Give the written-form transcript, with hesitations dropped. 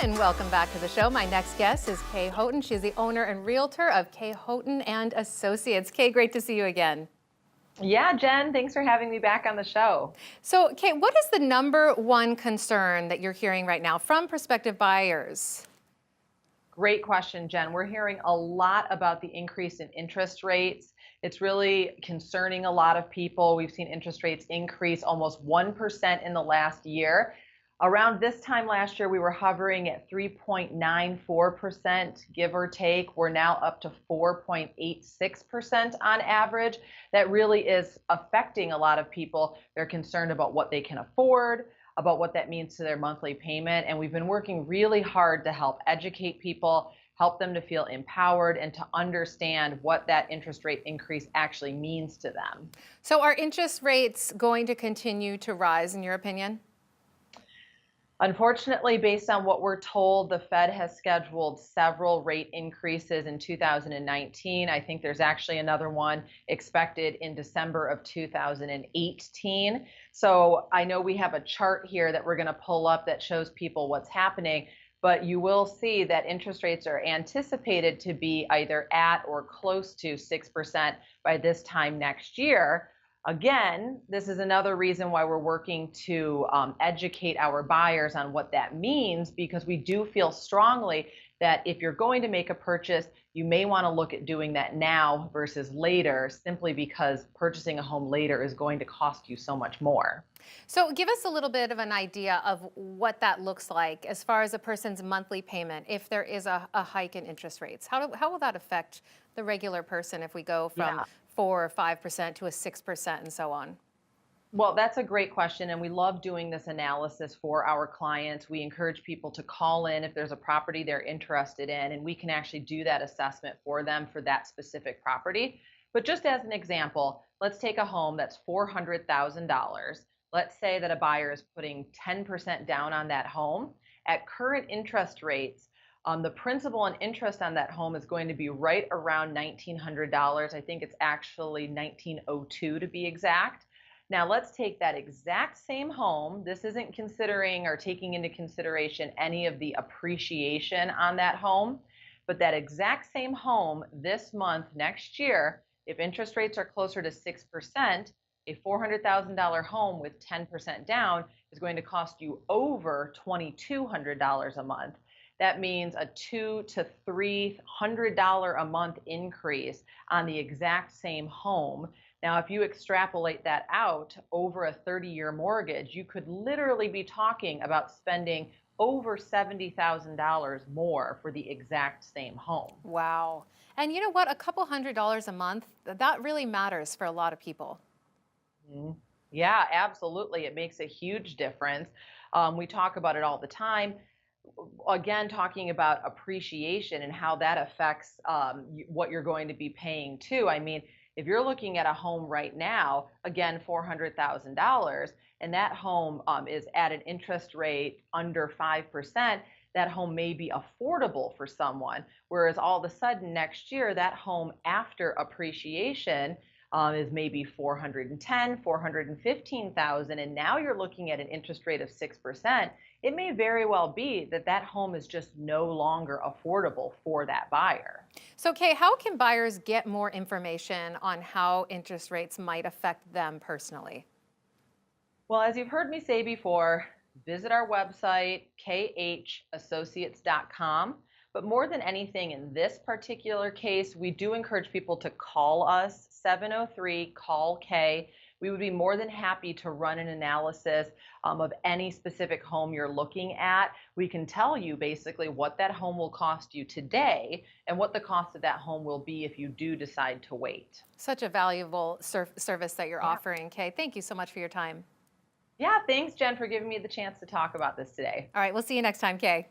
And welcome back to the show. My next guest is Kay Houghton. She's the owner and realtor of Kay Houghton and Associates. Kay, great to see you again. Yeah, Jen, thanks for having me back on the show. So, Kay, what is the number one concern that you're hearing right now from prospective buyers? Great question, Jen. We're hearing a lot about the increase in interest rates. It's really concerning a lot of people. We've seen interest rates increase almost 1% in the last year. Around this time last year, we were hovering at 3.94%, give or take. We're now up to 4.86% on average. That really is affecting a lot of people. They're concerned about what they can afford, about what that means to their monthly payment. And we've been working really hard to help educate people, help them to feel empowered and to understand what that interest rate increase actually means to them. So, are interest rates going to continue to rise, in your opinion? Unfortunately, based on what we're told, the Fed has scheduled several rate increases in 2019. I think there's actually another one expected in December of 2018. So I know we have a chart here that we're going to pull up that shows people what's happening, but you will see that interest rates are anticipated to be either at or close to 6% by this time next year. Again, this is another reason why we're working to educate our buyers on what that means, because we do feel strongly that if you're going to make a purchase, you may want to look at doing that now versus later, simply because purchasing a home later is going to cost you so much more. So, give us a little bit of an idea of what that looks like as far as a person's monthly payment if there is a hike in interest rates. How will that affect the regular person if we go from Yeah. 4 or 5% to a 6% and so on? Well, that's a great question, and we love doing this analysis for our clients. We encourage people to call in if there's a property they're interested in, and we can actually do that assessment for them for that specific property. But just as an example, let's take a home that's $400,000. Let's say that a buyer is putting 10% down on that home. At current interest rates, the principal and interest on that home is going to be right around $1,900. I think it's actually 1902 to be exact. Now let's take that exact same home. This isn't considering or taking into consideration any of the appreciation on that home, but that exact same home this month next year, if interest rates are closer to 6%, a $400,000 home with 10% down is going to cost you over $2,200 a month. That means a $200 to $300 a month increase on the exact same home. Now, if you extrapolate that out over a 30-year mortgage, you could literally be talking about spending over $70,000 more for the exact same home. Wow. And you know what? A couple $100s a month, that really matters for a lot of people. Mhm. Yeah, absolutely. It makes a huge difference. We talk about it all the time. Again, talking about appreciation and how that affects what you're going to be paying too. I mean, if you're looking at a home right now, again, $400,000, and that home is at an interest rate under 5%, that home may be affordable for someone. Whereas all of a sudden next year, that home after appreciation is maybe 410, 415,000, and now you're looking at an interest rate of 6%. It may very well be that that home is just no longer affordable for that buyer. So, Kay, how can buyers get more information on how interest rates might affect them personally? Well, as you've heard me say before, visit our website, khassociates.com. But more than anything, in this particular case, we do encourage people to call us, 703-CALL-K. We would be more than happy to run an analysis of any specific home you're looking at. We can tell you basically what that home will cost you today and what the cost of that home will be if you do decide to wait. Such a valuable service that you're Yeah. offering, Kay. Thank you so much for your time. Yeah, thanks, Jen, for giving me the chance to talk about this today. All right, we'll see you next time, Kay.